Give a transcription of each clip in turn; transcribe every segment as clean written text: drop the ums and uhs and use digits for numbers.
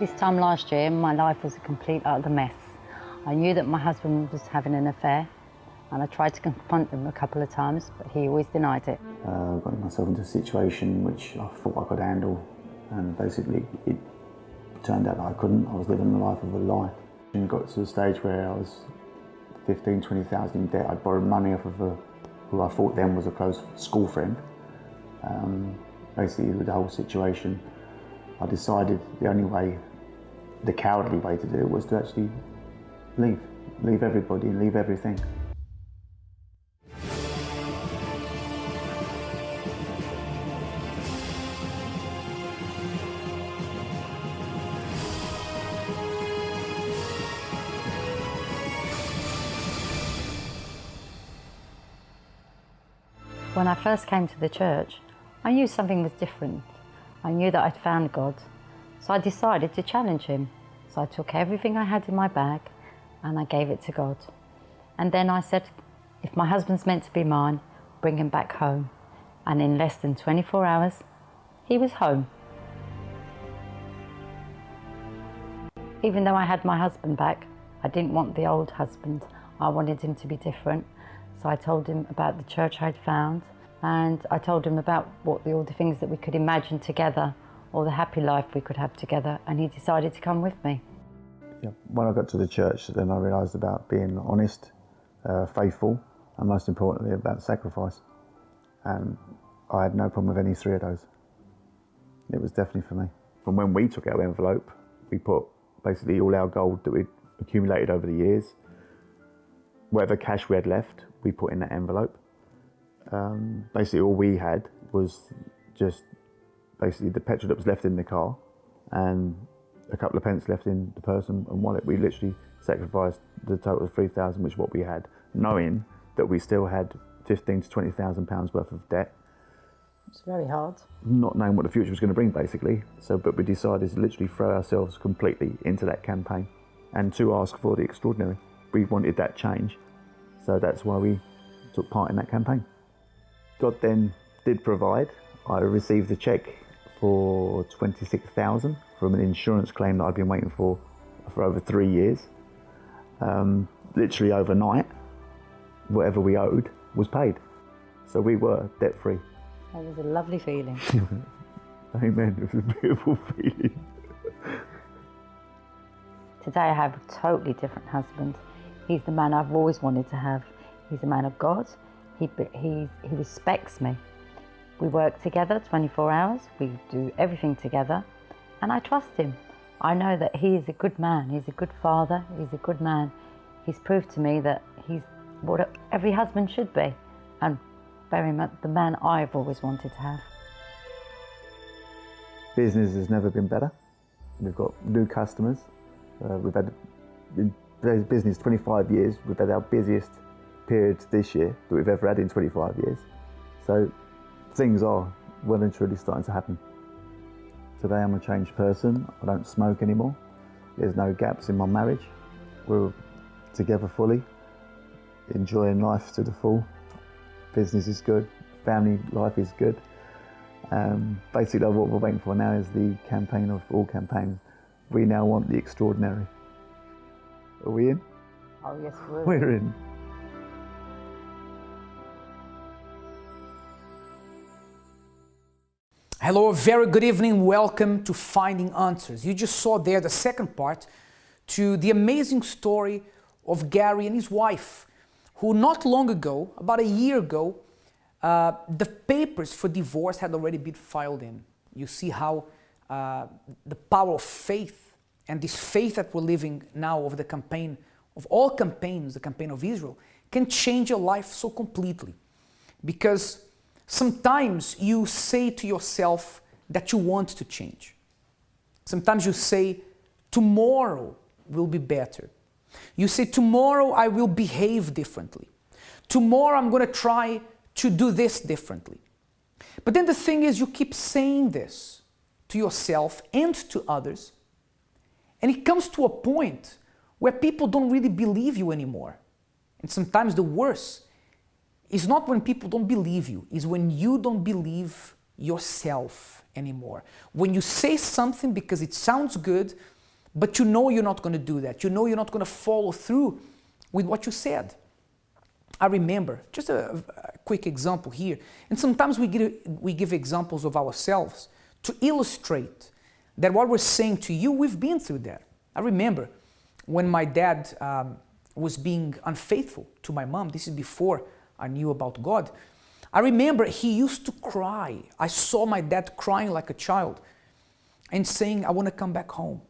This time last year, my life was a complete utter mess. I knew that my husband was having an affair, and I tried to confront him a couple of times, but he always denied it. I got myself into a situation which I thought I could handle, and basically it turned out that I couldn't. I was living the life of a lie. And got to the stage where I was 15, 20,000 in debt. I'd borrowed money off of who I thought then was a close school friend. Basically, with the whole situation, I decided the only way, the cowardly way to do it, was to actually leave everybody and leave everything. When I first came to the church, I knew something was different. I knew that I'd found God, so I decided to challenge him. So I took everything I had in my bag and I gave it to God. And then I said, if my husband's meant to be mine, bring him back home. And in less than 24 hours, he was home. Even though I had my husband back, I didn't want the old husband. I wanted him to be different. So I told him about the church I'd found, and I told him about all the things that we could imagine together, or the happy life we could have together, and he decided to come with me. Yeah. When I got to the church, then I realised about being honest, faithful, and most importantly about sacrifice. And I had no problem with any three of those. It was definitely for me. From when we took our envelope, we put basically all our gold that we'd accumulated over the years, whatever cash we had left, we put in that envelope. Basically all we had was just basically the petrol that was left in the car and a couple of pence left in the purse and wallet. We literally sacrificed the total of 3,000, which is what we had, knowing that we still had 15 to 20,000 pounds worth of debt. It's very hard. Not knowing what the future was going to bring, basically. But we decided to literally throw ourselves completely into that campaign and to ask for the extraordinary. We wanted that change. So that's why we took part in that campaign. God then did provide. I received a cheque for 26,000 from an insurance claim that I'd been waiting for over 3 years. Literally overnight, whatever we owed was paid. So we were debt free. That was a lovely feeling. Amen, it was a beautiful feeling. Today I have a totally different husband. He's the man I've always wanted to have. He's a man of God. He respects me. We work together 24 hours. We do everything together. And I trust him. I know that he is a good man. He's a good father. He's a good man. He's proved to me that he's what every husband should be. And very much the man I've always wanted to have. Business has never been better. We've got new customers. We've had business 25 years. We've had our busiest period this year that we've ever had in 25 years. So things are well and truly starting to happen. Today I'm a changed person. I don't smoke anymore. There's no gaps in my marriage. We're together fully, enjoying life to the full. Business is good, family life is good. Basically what we're waiting for now is the campaign of all campaigns. We now want the extraordinary. Are we in? Oh yes, we're in. Hello, a very good evening. Welcome to Finding Answers. You just saw there the second part to the amazing story of Gary and his wife, who not long ago, about a year ago, the papers for divorce had already been filed in. You see how the power of faith and this faith that we're living now over the campaign of all campaigns, the campaign of Israel, can change your life so completely. Because sometimes you say to yourself that you want to change. Sometimes you say, tomorrow will be better. You say, tomorrow I will behave differently. Tomorrow I'm going to try to do this differently. But then the thing is, you keep saying this to yourself and to others, and it comes to a point where people don't really believe you anymore. And sometimes the worst is not when people don't believe you, is when you don't believe yourself anymore. When you say something because it sounds good, but you know you're not going to do that. You know you're not going to follow through with what you said. I remember, just a quick example here, and sometimes we give examples of ourselves to illustrate that what we're saying to you, we've been through that. I remember when my dad was being unfaithful to my mom. This is before I knew about God. I remember he used to cry. I saw my dad crying like a child and saying, I want to come back home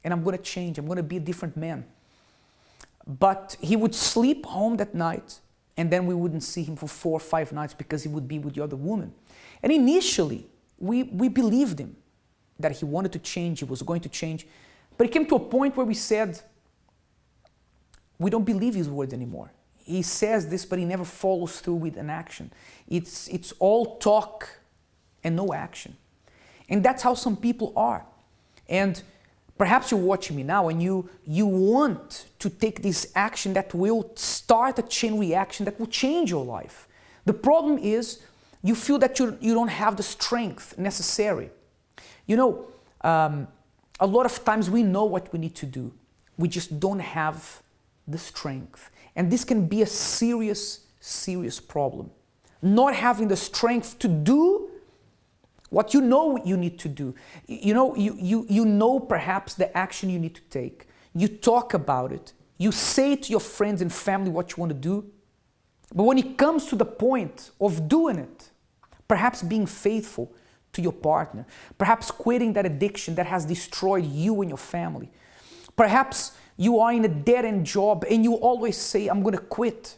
and I'm going to change. I'm going to be a different man. But he would sleep home that night and then we wouldn't see him for 4 or 5 nights because he would be with the other woman. And initially, we believed him that he wanted to change, he was going to change. But it came to a point where we said, we don't believe his words anymore. He says this, but he never follows through with an action. It's all talk and no action. And that's how some people are. And perhaps you're watching me now and you want to take this action that will start a chain reaction that will change your life. The problem is you feel that you don't have the strength necessary. You know, a lot of times we know what we need to do. We just don't have the strength. And this can be a serious, serious problem. Not having the strength to do what you know you need to do. You know perhaps the action you need to take. You talk about it. You say to your friends and family what you want to do. But when it comes to the point of doing it, perhaps being faithful to your partner, perhaps quitting that addiction that has destroyed you and your family, perhaps you are in a dead-end job and you always say, I'm going to quit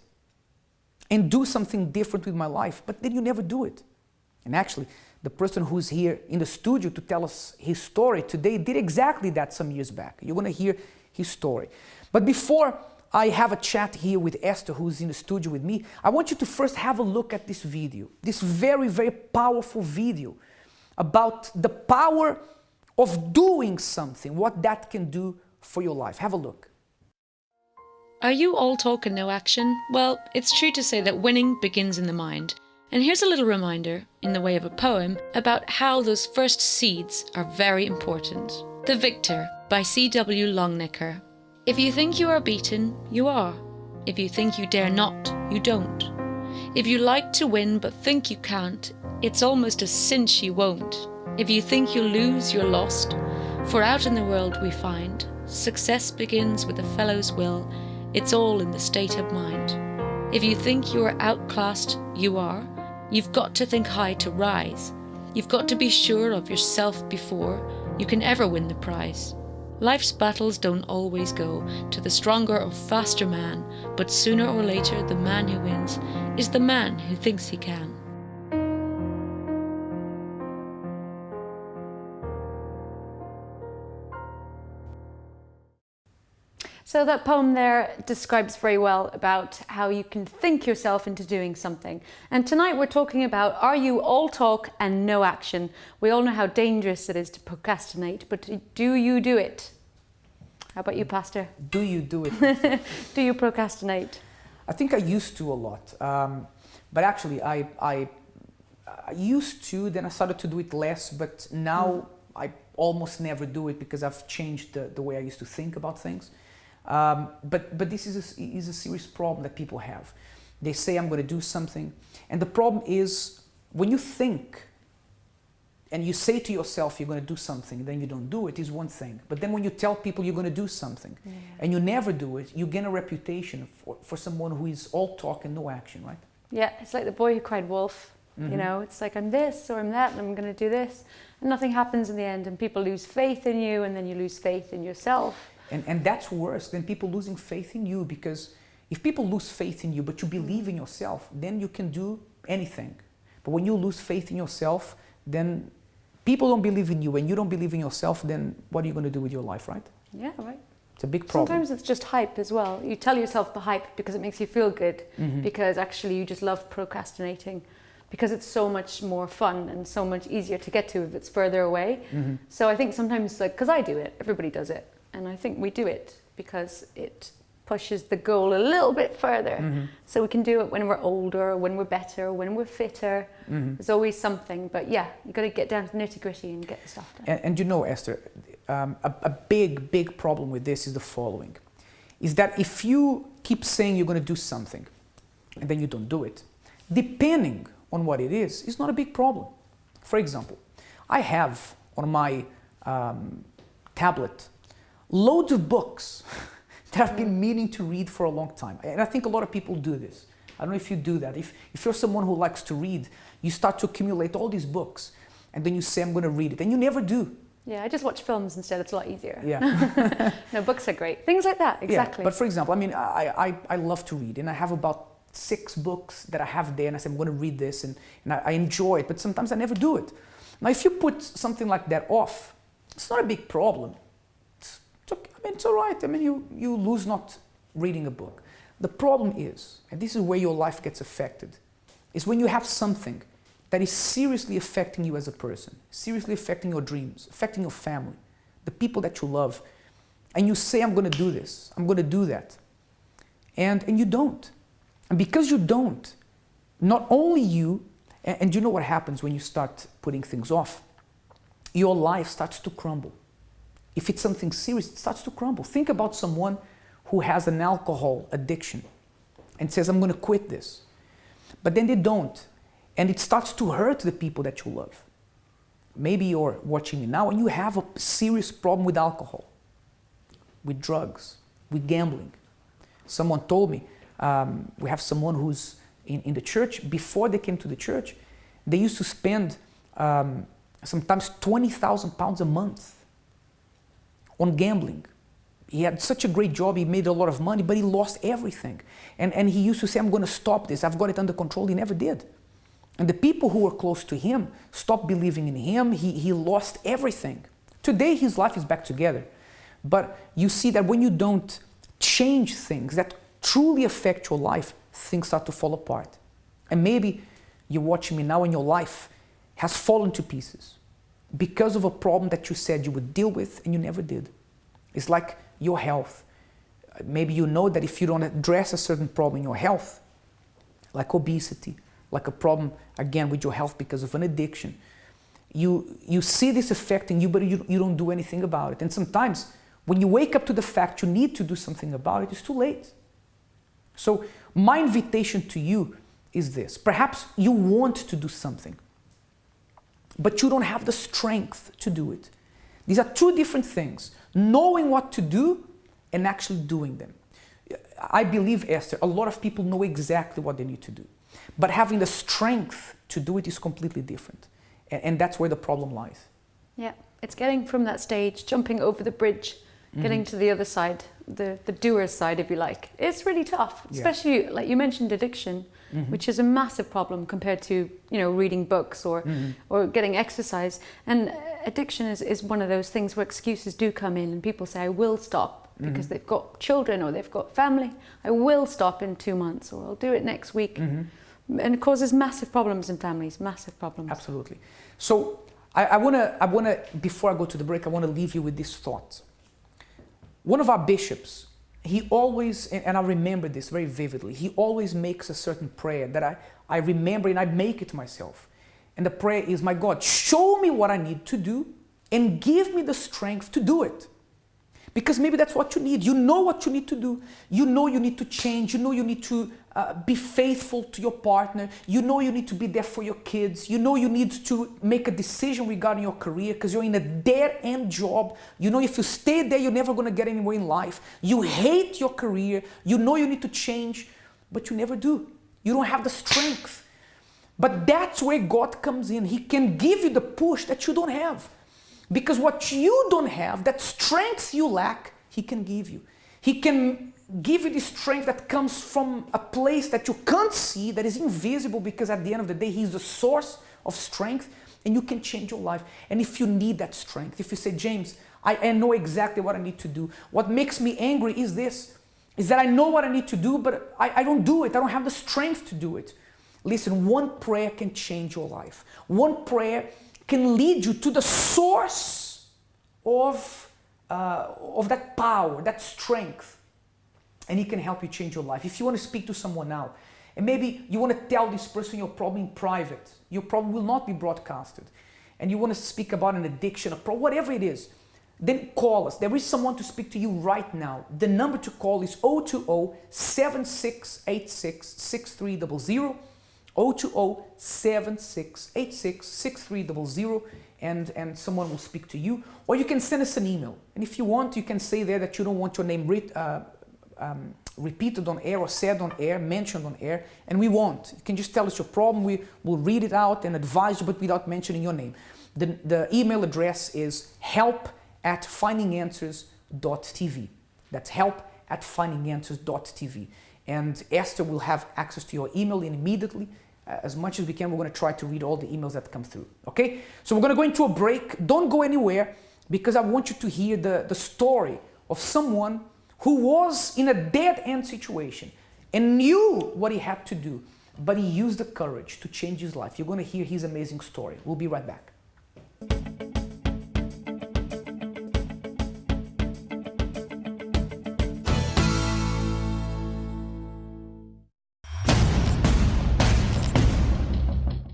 and do something different with my life, but then you never do it. And actually, the person who's here in the studio to tell us his story today did exactly that some years back. You're going to hear his story. But before I have a chat here with Esther, who's in the studio with me, I want you to first have a look at this video, this very, very powerful video about the power of doing something, what that can do for your life. Have a look. Are you all talk and no action? Well, it's true to say that winning begins in the mind. And here's a little reminder, in the way of a poem, about how those first seeds are very important. The Victor by C.W. Longnicker. If you think you are beaten, you are. If you think you dare not, you don't. If you like to win but think you can't, it's almost a cinch you won't. If you think you'll lose, you're lost. For out in the world we find, success begins with a fellow's will. It's all in the state of mind. If you think you are outclassed, you are. You've got to think high to rise. You've got to be sure of yourself before you can ever win the prize. Life's battles don't always go to the stronger or faster man, but sooner or later the man who wins is the man who thinks he can. So that poem there describes very well about how you can think yourself into doing something. And tonight we're talking about, are you all talk and no action? We all know how dangerous it is to procrastinate, but do you do it? How about you, Pastor? Do you do it? Do you procrastinate? I think I used to a lot. But actually, I used to, then I started to do it less, but now I almost never do it because I've changed the way I used to think about things. But this is a serious problem that people have. They say, I'm going to do something. And the problem is, when you think and you say to yourself you're going to do something, then you don't do it, is one thing. But then when you tell people you're going to do something and you never do it, you gain a reputation for someone who is all talk and no action, right? Yeah, it's like the boy who cried wolf. You know, it's like, I'm this or I'm that and I'm going to do this. And nothing happens in the end and people lose faith in you and then you lose faith in yourself. And that's worse than people losing faith in you, because if people lose faith in you but you believe in yourself, then you can do anything. But when you lose faith in yourself, then people don't believe in you and you don't believe in yourself, then what are you going to do with your life, right? Yeah, right. It's a big problem. Sometimes it's just hype as well. You tell yourself the hype because it makes you feel good, because actually you just love procrastinating, because it's so much more fun and so much easier to get to if it's further away. So I think sometimes, like, because I do it, everybody does it. And I think we do it because it pushes the goal a little bit further. So we can do it when we're older, when we're better, when we're fitter. There's always something. But yeah, you've got to get down to nitty gritty and get the stuff done. And you know, Esther, a big problem with this is the following. Is that if you keep saying you're going to do something and then you don't do it, depending on what it is, it's not a big problem. For example, I have on my tablet loads of books that I've been meaning to read for a long time. And I think a lot of people do this. I don't know if you do that. If you're someone who likes to read, you start to accumulate all these books and then you say, I'm going to read it, and you never do. Yeah, I just watch films instead. It's a lot easier. Yeah. No, books are great. Things like that, exactly. Yeah, but for example, I mean, I love to read, and I have about 6 books that I have there, and I say, I'm going to read this, and I enjoy it, but sometimes I never do it. Now, if you put something like that off, it's not a big problem. It's okay. I mean, it's all right. I mean, you lose not reading a book. The problem is, and this is where your life gets affected, is when you have something that is seriously affecting you as a person, seriously affecting your dreams, affecting your family, the people that you love, and you say, I'm going to do this, I'm going to do that, and you don't. And because you don't, not only you, and you know what happens when you start putting things off, your life starts to crumble. If it's something serious, it starts to crumble. Think about someone who has an alcohol addiction and says, I'm going to quit this. But then they don't. And it starts to hurt the people that you love. Maybe you're watching me now and you have a serious problem with alcohol, with drugs, with gambling. Someone told me, we have someone who's in the church. Before they came to the church, they used to spend sometimes £20,000 a month on gambling. He had such a great job, he made a lot of money, but he lost everything. And he used to say, I'm going to stop this, I've got it under control. He never did. And the people who were close to him stopped believing in him. He lost everything. Today his life is back together. But you see that when you don't change things that truly affect your life, things start to fall apart. And maybe you're watching me now and your life has fallen to pieces because of a problem that you said you would deal with and you never did. It's like your health. Maybe you know that if you don't address a certain problem in your health, like obesity, like a problem again with your health because of an addiction, you see this affecting you, but you don't do anything about it. And sometimes when you wake up to the fact you need to do something about it, it's too late. So my invitation to you is this. Perhaps you want to do something, but you don't have the strength to do it. These are two different things. Knowing what to do and actually doing them. I believe, Esther, a lot of people know exactly what they need to do. But having the strength to do it is completely different. And that's where the problem lies. Yeah, it's getting from that stage, jumping over the bridge, getting to the other side, the doer's side, if you like. It's really tough, especially like you mentioned addiction, which is a massive problem compared to, reading books or getting exercise. And addiction is one of those things where excuses do come in and people say, I will stop because they've got children or they've got family. I will stop in 2 months or I'll do it next week. And it causes massive problems in families, massive problems. Absolutely. So I wanna, before I go to the break, I want to leave you with this thought. One of our bishops, he always, and I remember this very vividly, he always makes a certain prayer that I remember and I make it myself. And the prayer is, my God, show me what I need to do and give me the strength to do it. Because maybe that's what you need. You know what you need to do. You know you need to change. You know you need to be faithful to your partner. You know you need to be there for your kids. You know you need to make a decision regarding your career because you're in a dead-end job. You know if you stay there, you're never going to get anywhere in life. You hate your career. You know you need to change, but you never do. You don't have the strength. But that's where God comes in. He can give you the push that you don't have. Because what you don't have, that strength you lack, He can give you. He can give you the strength that comes from a place that you can't see, that is invisible, because at the end of the day, He's the source of strength, and you can change your life. And if you need that strength, if you say, James, I know exactly what I need to do. What makes me angry is this, is that I know what I need to do, but I don't do it. I don't have the strength to do it. Listen, one prayer can change your life. One prayer can lead you to the source of that power, that strength, and He can help you change your life. If you want to speak to someone now, and maybe you want to tell this person your problem in private, your problem will not be broadcasted, and you want to speak about an addiction, a problem, whatever it is, then call us. There is someone to speak to you right now. The number to call is 020-7686-6300, 020-7686-6300, and someone will speak to you. Or you can send us an email. And if you want, you can say there that you don't want your name repeated on air or said on air, mentioned on air, and we won't. You can just tell us your problem. We will read it out and advise you, but without mentioning your name. The email address is help@findinganswers.tv. That's help@findinganswers.tv. And Esther will have access to your email immediately. As much as we can, we're going to try to read all the emails that come through. Okay? So we're going to go into a break. Don't go anywhere, because I want you to hear the story of someone who was in a dead-end situation and knew what he had to do, but he used the courage to change his life. You're going to hear his amazing story. We'll be right back.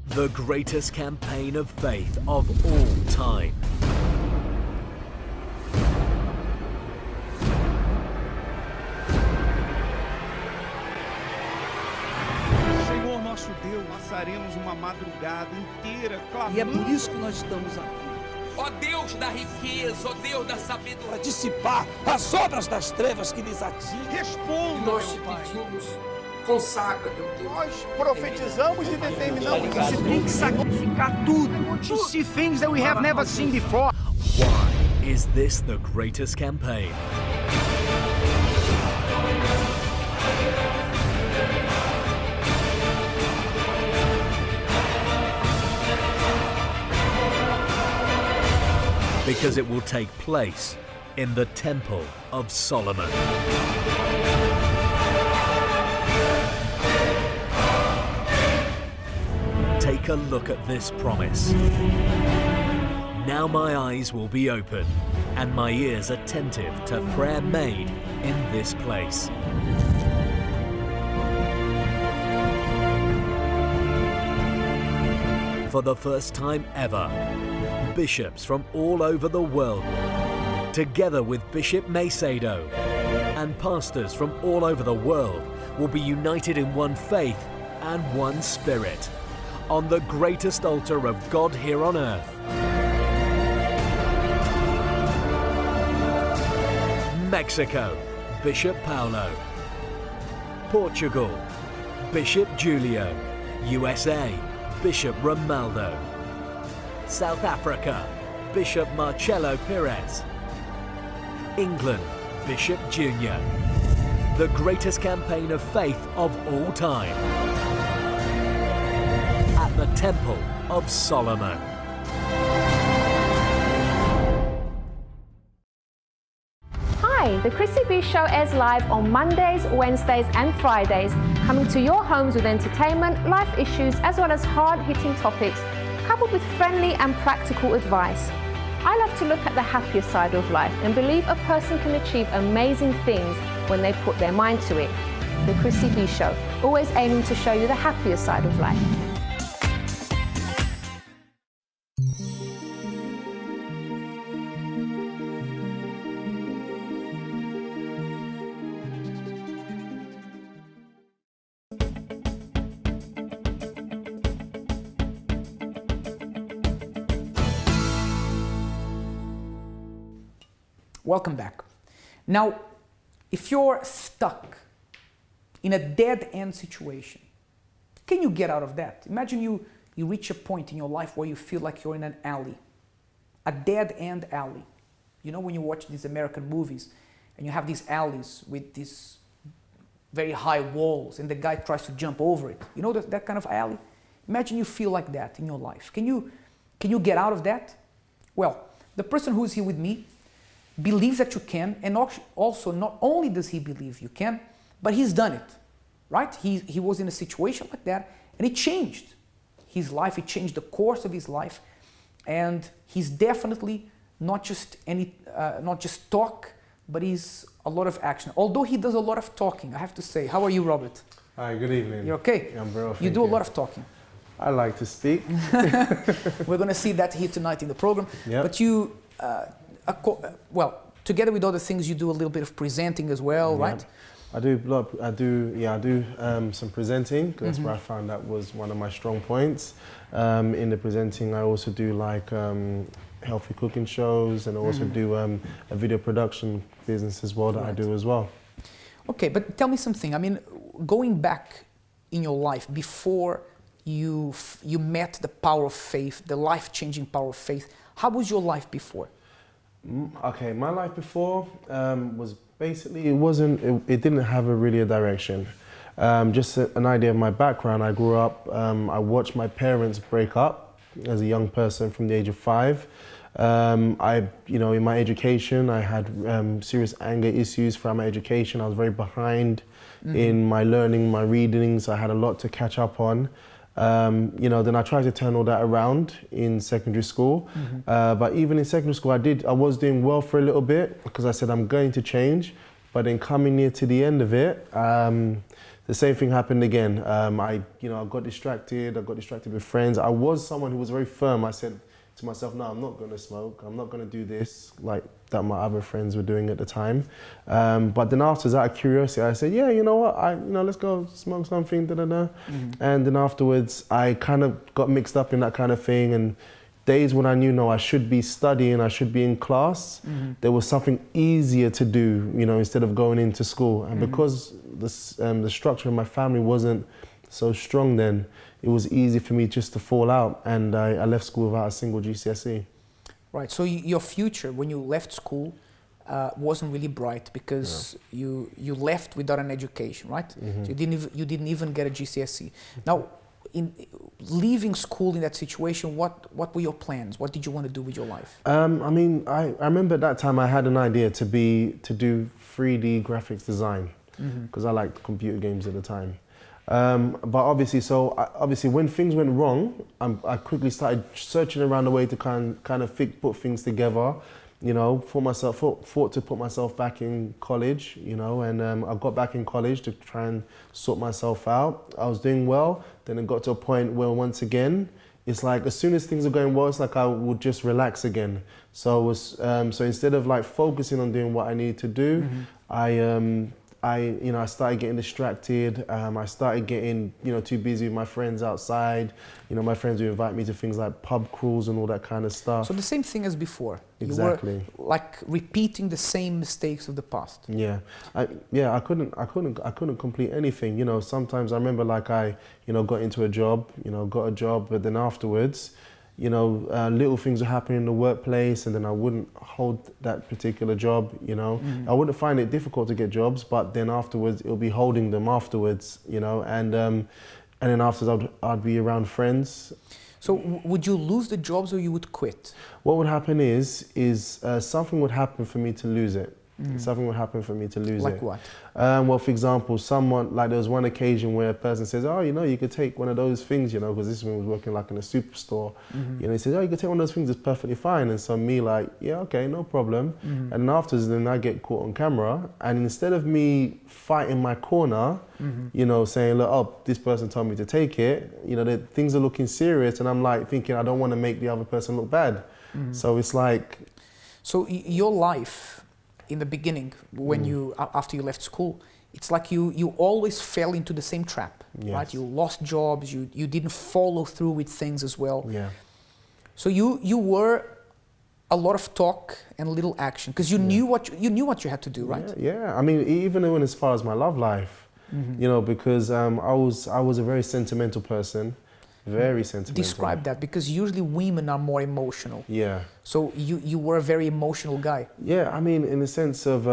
The greatest campaign of faith of all time. Senhor nosso Deus, passaremos uma madrugada inteira clamando. E é por isso que nós estamos aqui. Ó Deus da riqueza, ó Deus da sabedoria. Para dissipar as obras das trevas que lhes atingem. Responda, Nós te meu Pai. pedimos, consagra, meu Deus. Nós profetizamos e determinamos que se tem que sacrificar tudo. To see things that we have never seen before. Why is this the greatest campaign? Because it will take place in the Temple of Solomon. Take a look at this promise. Now my eyes will be open and my ears attentive to prayer made in this place. For the first time ever, bishops from all over the world, together with Bishop Macedo, and pastors from all over the world, will be united in one faith and one spirit on the greatest altar of God here on earth. Mexico, Bishop Paulo. Portugal, Bishop Julio. USA, Bishop Romaldo. South Africa, Bishop Marcelo Perez. England, Bishop Junior. The greatest campaign of faith of all time. At the Temple of Solomon. Hi, the Chrissy B Show airs live on Mondays, Wednesdays and Fridays, coming to your homes with entertainment, life issues as well as hard-hitting topics, coupled with friendly and practical advice. I love to look at the happier side of life and believe a person can achieve amazing things when they put their mind to it. The Chrissy B Show, always aiming to show you the happier side of life. Welcome back. Now, if you're stuck in a dead-end situation, can you get out of that? Imagine you reach a point in your life where you feel like you're in an alley, a dead-end alley. You know when you watch these American movies and you have these alleys with these very high walls and the guy tries to jump over it. You know that kind of alley? Imagine you feel like that in your life. Can you get out of that? Well, the person who's here with me believes that you can, and also not only does he believe you can, but he's done it, right? He was in a situation like that, and it changed his life, it changed the course of his life, and he's definitely not just talk, but he's a lot of action. Although he does a lot of talking, I have to say. How are you, Robert? Hi, good evening. You're okay? I'm very well, You do a lot of talking. I like to speak. We're going to see that here tonight in the program. Yep. But you, well, together with other things, you do a little bit of presenting as well, right? I do some presenting. That's where I found that was one of my strong points. In the presenting, I also do like healthy cooking shows, and I also do a video production business as well that I do as well. Okay, but tell me something. I mean, going back in your life before you met the power of faith, the life-changing power of faith, how was your life before? Okay, my life before was basically, it didn't have really a direction. Just an idea of my background, I grew up, I watched my parents break up as a young person from the age of 5. In my education, I had serious anger issues throughout my education. I was very behind in my learning, my readings. I had a lot to catch up on. Then I tried to turn all that around in secondary school. But even in secondary school, I was doing well for a little bit because I said I'm going to change. But then coming near to the end of it, the same thing happened again. I got distracted. I got distracted with friends. I was someone who was very firm. I said to myself, no, I'm not going to smoke. I'm not going to do this like that my other friends were doing at the time. But then afterwards, out of curiosity, I said, yeah, you know what? Let's go smoke something, And then afterwards, I kind of got mixed up in that kind of thing. And days when I knew, no, I should be studying, I should be in class, there was something easier to do, instead of going into school. And because the structure of my family wasn't so strong then, it was easy for me just to fall out, and I left school without a single GCSE. Right, so your future when you left school wasn't really bright because you left without an education, right? So you didn't even get a GCSE. Now, in leaving school in that situation, what were your plans? What did you want to do with your life? I remember at that time I had an idea to do 3D graphics design because I liked computer games at the time. But obviously when things went wrong, I quickly started searching around a way to kind of put things together, thought to put myself back in college, and I got back in college to try and sort myself out. I was doing well, then it got to a point where once again, it's like as soon as things are going well, it's like I would just relax again. So instead of like focusing on doing what I needed to do, I started getting distracted. I started getting, too busy with my friends outside. My friends would invite me to things like pub crawls and all that kind of stuff. So the same thing as before. Exactly. You were like repeating the same mistakes of the past. Yeah, I couldn't complete anything. Sometimes I remember like I, got into a job, got a job, but then afterwards, little things would happen in the workplace, and then I wouldn't hold that particular job, I wouldn't find it difficult to get jobs, but then afterwards it'll be holding them afterwards, and then afterwards I'd be around friends. So would you lose the jobs or you would quit? What would happen is something would happen for me to lose it. Something would happen for me to lose it. Like what? Well, for example, there was one occasion where a person says, oh, you could take one of those things, because this one was working like in a superstore. He says, oh, you could take one of those things, it's perfectly fine. And so me like, yeah, okay, no problem. And afterwards, then I get caught on camera. And instead of me fighting my corner, saying, look, oh, this person told me to take it, things are looking serious. And I'm like thinking, I don't want to make the other person look bad. So it's like... So your life... in the beginning, when after you left school, it's like you always fell into the same trap, right? You lost jobs, you didn't follow through with things as well. Yeah. So you were a lot of talk and little action because you knew what you had to do, right? Yeah. I mean, even when as far as my love life, because I was a very sentimental person. Very sentimental. Describe that, because usually women are more emotional. Yeah. So you were a very emotional guy. Yeah, I mean, in the sense of,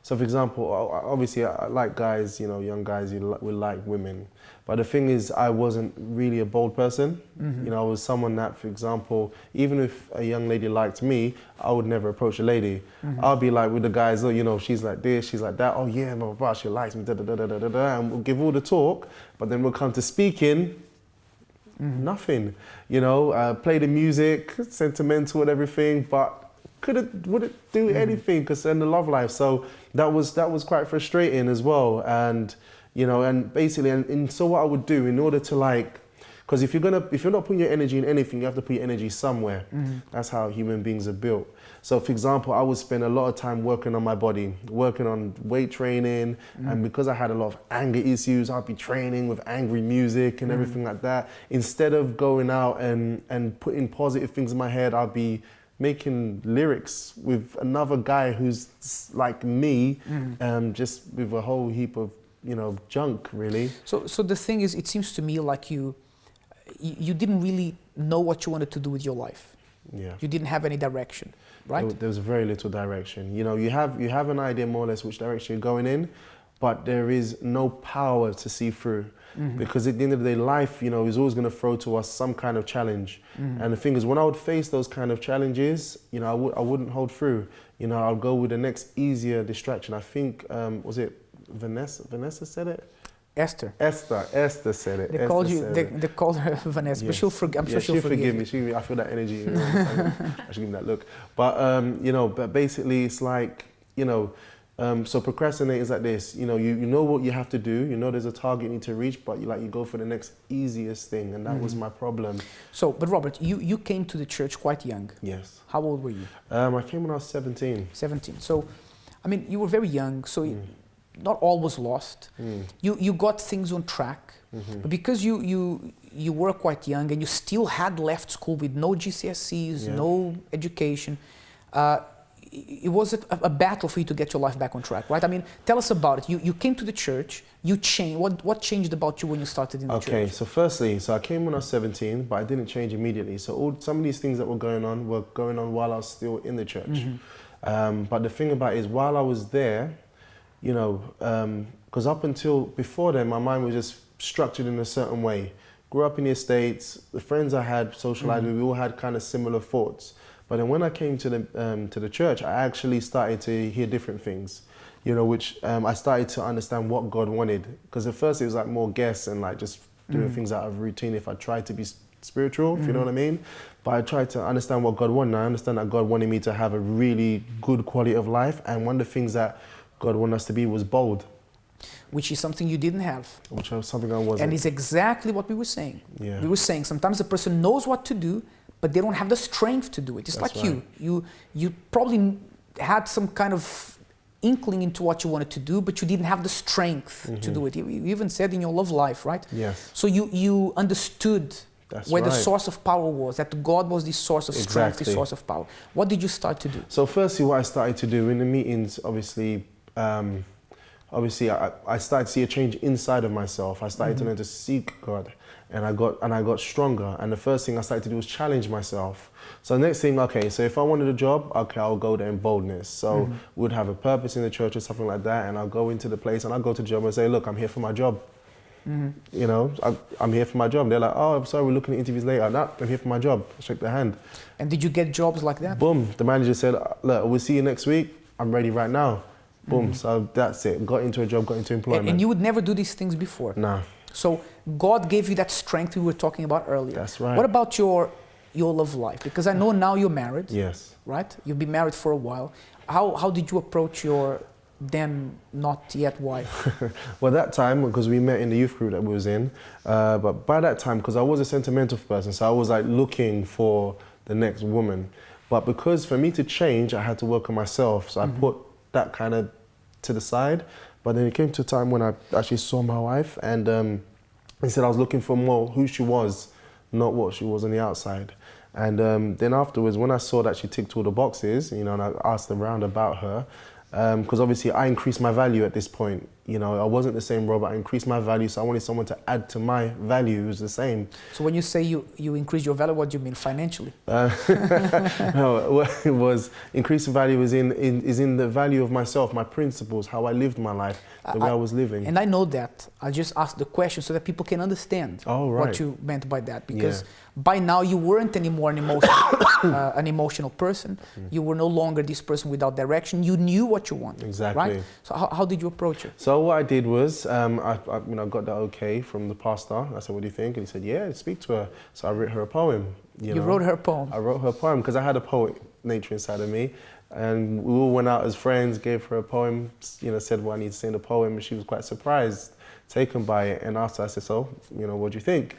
so for example, obviously I like guys, young guys will like women. But the thing is, I wasn't really a bold person. I was someone that, for example, even if a young lady liked me, I would never approach a lady. I'll be like with the guys, oh, she's like this, she's like that. Oh yeah, blah, blah, blah, she likes me, da, da, da, da, da, da, and we'll give all the talk, but then we'll come to speaking, nothing, play the music, sentimental and everything, but wouldn't do anything because in the love life. So that was quite frustrating as well. And and basically, and so what I would do in order to Because if you're not putting your energy in anything, you have to put your energy somewhere. That's how human beings are built. So for example, I would spend a lot of time working on my body, working on weight training. And because I had a lot of anger issues, I'd be training with angry music and everything like that. Instead of going out and putting positive things in my head, I'd be making lyrics with another guy who's like me, just with a whole heap of, junk, really. So the thing is, it seems to me like you didn't really know what you wanted to do with your life. Yeah. You didn't have any direction, right? There was very little direction. You have an idea more or less which direction you're going in, but there is no power to see through. Because at the end of the day, life, is always going to throw to us some kind of challenge. And the thing is, when I would face those kind of challenges, I wouldn't hold through. I'll go with the next easier distraction. I think, was it Vanessa? Vanessa said it? Esther. Esther said it. They called her Vanessa, but I'm sure she'll forgive me. I feel that energy. I should give me that look. But but basically, it's like so procrastinate is like this. You know what you have to do. There's a target you need to reach, but you go for the next easiest thing, and that was my problem. So, but Robert, you came to the church quite young. Yes. How old were you? I came when I was 17. 17. So, I mean, you were very young. So. Not all was lost. You got things on track, but because you were quite young and you still had left school with no GCSEs, no education, it was a battle for you to get your life back on track, right? I mean, tell us about it. You came to the church, you changed. What changed about you when you started in the church? Okay, so firstly, I came when I was 17, but I didn't change immediately. So some of these things that were going on while I was still in the church. But the thing about it is, while I was there, because up until before then, my mind was just structured in a certain way. Grew up in the States, the friends I had socialized with, we all had kind of similar thoughts. But then when I came to the church, I actually started to hear different things, which I started to understand what God wanted. Because at first it was like more guess and like just doing things out of routine if I tried to be spiritual, if you know what I mean. But I tried to understand what God wanted. And I understand that God wanted me to have a really good quality of life. And one of the things that God wanted us to be was bold. Which is something you didn't have. Which was something I wasn't. And it's exactly what we were saying. Yeah. We were saying sometimes a person knows what to do, but they don't have the strength to do it. It's That's like right. you probably had some kind of inkling into what you wanted to do, but you didn't have the strength to do it. You even said in your love life, right? Yes. So you understood where the source of power was, that God was the source of strength, the source of power. What did you start to do? So firstly, what I started to do in the meetings, obviously, I started to see a change inside of myself. I started to learn to seek God, and I got stronger. And the first thing I started to do was challenge myself. So the next thing, so if I wanted a job, I'll go there in boldness. So we'd have a purpose in the church or something like that, and I'll go into the place and I'll go to the job and say, look, I'm here for my job. I'm here for my job. They're like, oh, I'm sorry, we're looking at interviews later. No, I'm here for my job. Shake their hand. And did you get jobs like that? Boom. The manager said, look, we'll see you next week. I'm ready right now. Boom. So that's it. Got into a job, got into employment. And you would never do these things before? No. So God gave you that strength we were talking about earlier. That's right. What about your love life? Because I know now you're married. Yes. Right? You've been married for a while. How did you approach your then not yet wife? Well, that time, because we met in the youth group that we was in, but by that time, because I was a sentimental person, so I was like looking for the next woman. But because for me to change, I had to work on myself. So I put that kind of to the side. But then it came to a time when I actually saw my wife, and instead I was looking for more who she was, not what she was on the outside. And then afterwards, when I saw that she ticked all the boxes, and I asked around about her, because obviously I increased my value at this point. I wasn't the same Robert. I increased my value, so I wanted someone to add to my value who's the same. So when you say you increase your value, what do you mean financially? No, it was increasing value is in the value of myself, my principles, how I lived my life, the way I was living. And I know that. I just asked the question so that people can understand what you meant by that. Because by now you weren't anymore an emotional person. You were no longer this person without direction. You knew what you wanted. Exactly. Right? So how did you approach it? So what I did was, I got the okay from the pastor. I said, what do you think? And he said, yeah, speak to her. So I wrote her a poem. You wrote her a poem? I wrote her a poem because I had a poet nature inside of me. And we all went out as friends, gave her a poem, said, well, I need to sing the poem. And she was quite surprised, taken by it. And after I said, so, what do you think?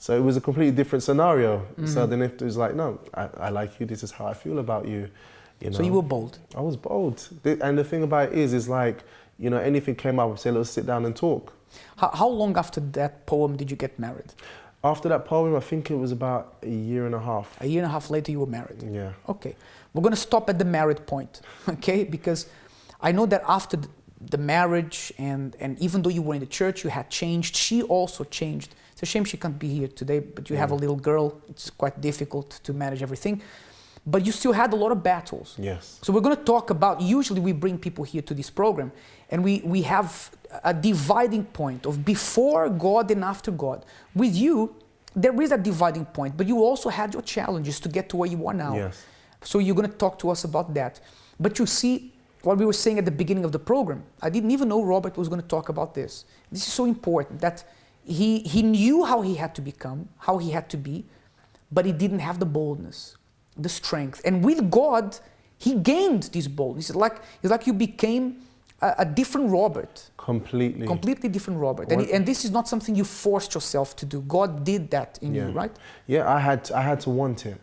So it was a completely different scenario. So then it was like, no, I like you. This is how I feel about you. You know? So you were bold. I was bold. And the thing about it is like, you know, anything came up, I'd say, let's sit down and talk. How long after that poem did you get married? After that poem, I think it was about a year and a half. A year and a half later, you were married? Yeah. Okay. We're going to stop at the married point, okay? Because I know that after the marriage, and even though you were in the church, you had changed. She also changed. It's a shame she can't be here today, but you have a little girl. It's quite difficult to manage everything. But you still had a lot of battles. Yes. So we're going to talk about, usually we bring people here to this program, and we have a dividing point of before God and after God. With you, there is a dividing point, but you also had your challenges to get to where you are now. Yes. So you're going to talk to us about that. But you see, what we were saying at the beginning of the program, I didn't even know Robert was going to talk about this. This is so important, that he knew how he had to become, how he had to be, but he didn't have the boldness, the strength. And with God, he gained this boldness. It's like you became a different Robert. Completely. Completely different Robert. And this is not something you forced yourself to do. God did that in you, right? Yeah, I had to want it.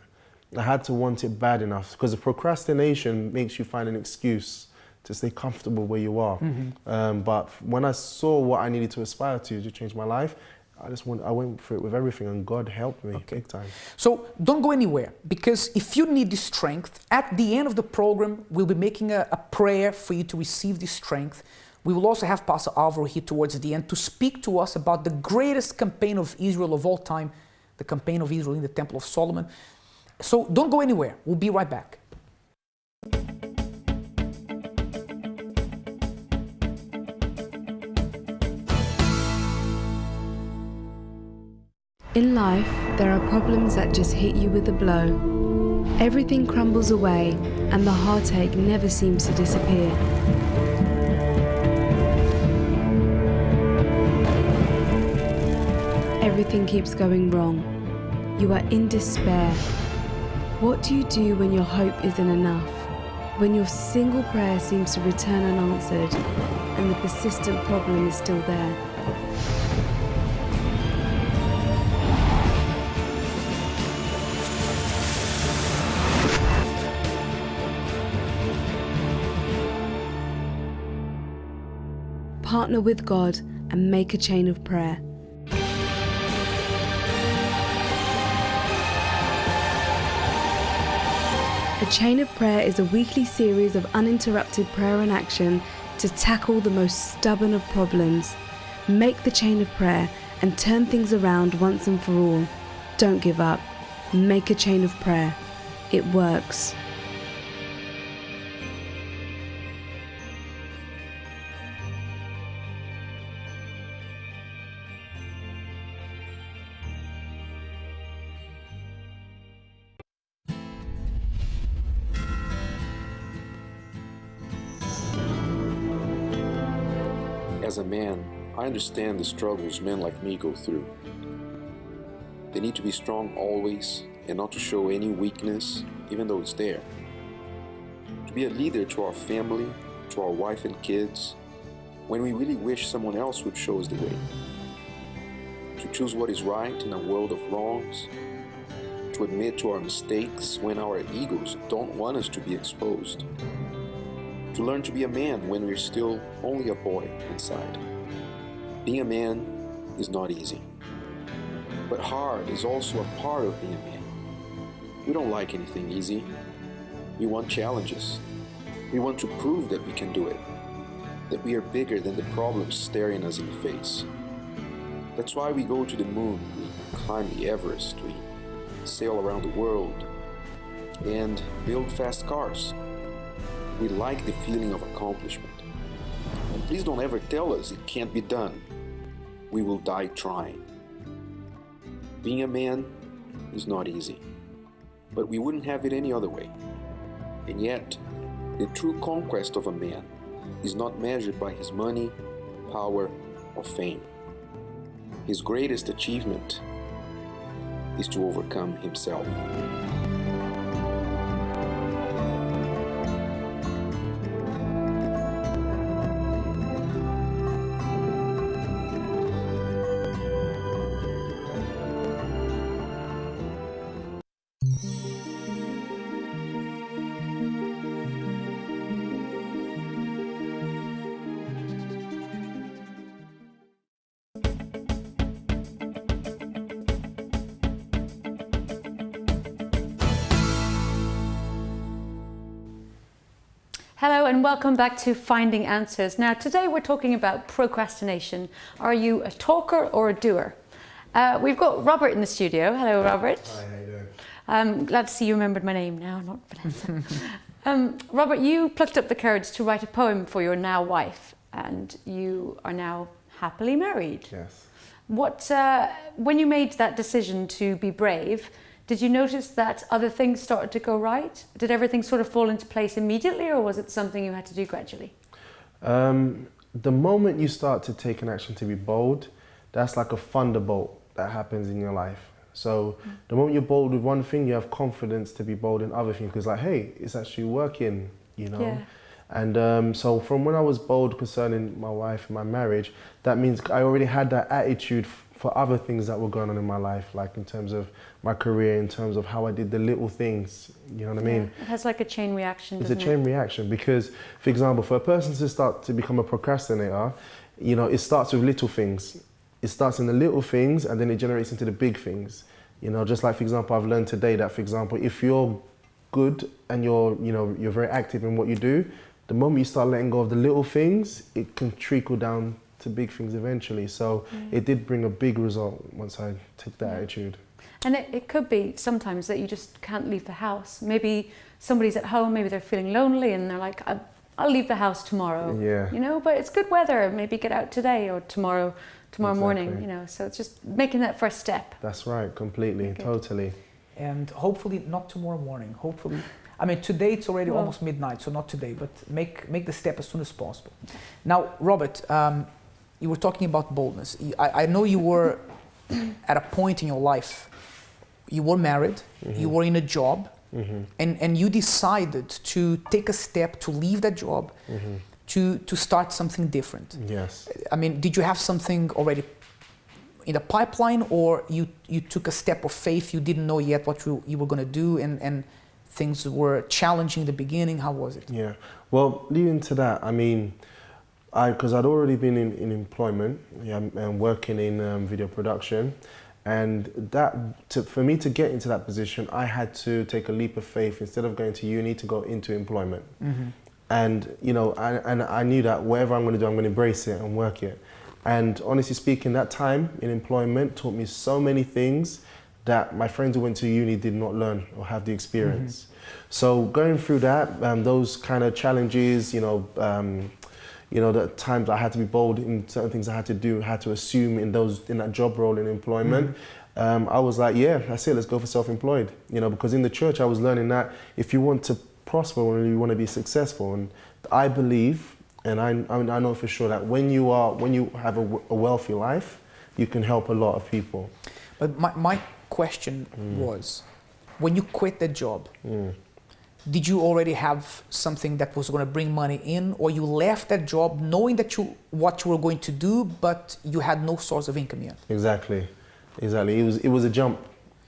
I had to want it bad enough, because the procrastination makes you find an excuse to stay comfortable where you are. But when I saw what I needed to aspire to change my life, I went for it with everything, and God helped me big time. So don't go anywhere, because if you need this strength, at the end of the program, we'll be making a prayer for you to receive this strength. We will also have Pastor Alvaro here towards the end to speak to us about the greatest campaign of Israel of all time, the campaign of Israel in the Temple of Solomon. So don't go anywhere. We'll be right back. In life, there are problems that just hit you with a blow. Everything crumbles away, and the heartache never seems to disappear. Everything keeps going wrong. You are in despair. What do you do when your hope isn't enough? When your single prayer seems to return unanswered, and the persistent problem is still there? Partner with God and make a chain of prayer. A Chain of Prayer is a weekly series of uninterrupted prayer and action to tackle the most stubborn of problems. Make the chain of prayer and turn things around once and for all. Don't give up. Make a chain of prayer. It works. As a man, I understand the struggles men like me go through. They need to be strong always and not to show any weakness, even though it's there. To be a leader to our family, to our wife and kids, when we really wish someone else would show us the way. To choose what is right in a world of wrongs. To admit to our mistakes when our egos don't want us to be exposed. To learn to be a man when we're still only a boy inside. Being a man is not easy. But hard is also a part of being a man. We don't like anything easy. We want challenges. We want to prove that we can do it. That we are bigger than the problems staring us in the face. That's why we go to the moon, we climb the Everest, we sail around the world, and build fast cars. We like the feeling of accomplishment. And please don't ever tell us it can't be done. We will die trying. Being a man is not easy, but we wouldn't have it any other way. And yet, the true conquest of a man is not measured by his money, power, or fame. His greatest achievement is to overcome himself. Hello and welcome back to Finding Answers. Now today we're talking about procrastination. Are you a talker or a doer? We've got Robert in the studio. Hello Robert. Hi, how you doing? I'm glad to see you remembered my name now, not Vanessa. Robert, you plucked up the courage to write a poem for your now wife, and you are now happily married. Yes. When you made that decision to be brave, did you notice that other things started to go right? Did everything sort of fall into place immediately, or was it something you had to do gradually? The moment you start to take an action to be bold, that's like a thunderbolt that happens in your life. So the moment you're bold with one thing, you have confidence to be bold in other things, because like, hey, it's actually working, you know? Yeah. And so from when I was bold concerning my wife and my marriage, that means I already had that attitude for other things that were going on in my life, like in terms of my career, in terms of how I did the little things, you know what I mean? It has like a chain reaction, It's a chain reaction, because, for example, for a person to start to become a procrastinator, you know, it starts with little things. It starts in the little things and then it generates into the big things. You know, just like, for example, I've learned today that, for example, if you're good and you're very active in what you do, the moment you start letting go of the little things, it can trickle down to big things eventually. So it did bring a big result once I took that attitude. And it could be sometimes that you just can't leave the house. Maybe somebody's at home, maybe they're feeling lonely and they're like, I'll leave the house tomorrow. Yeah. You know, but it's good weather, maybe get out today or tomorrow morning, you know. So it's just making that first step. That's right, completely, totally. And hopefully not tomorrow morning, hopefully. I mean, today it's already almost midnight, so not today, but make the step as soon as possible. Now, Robert, you were talking about boldness. I know you were at a point in your life, you were married, you were in a job, and you decided to take a step to leave that job, to start something different. Yes. I mean, did you have something already in the pipeline, or you took a step of faith, you didn't know yet what you were going to do, and things were challenging in the beginning? How was it? Yeah, well, leading to that, I mean, because I'd already been in employment, and working in video production, and for me to get into that position, I had to take a leap of faith. Instead of going to uni, to go into employment. And you know, I knew that whatever I'm going to do, I'm going to embrace it and work it. And honestly speaking, that time in employment taught me so many things that my friends who went to uni did not learn or have the experience. So going through that, those kind of challenges, you know, the times I had to be bold in certain things I had to do, had to assume in that job role in employment, I was like, yeah, that's it, let's go for self-employed. You know, because in the church I was learning that if you want to prosper or you want to be successful, and I believe, and I know for sure that when you have a wealthy life, you can help a lot of people. But my question was, when you quit that job, did you already have something that was going to bring money in, or you left that job knowing that what you were going to do, but you had no source of income yet? Exactly. It was a jump.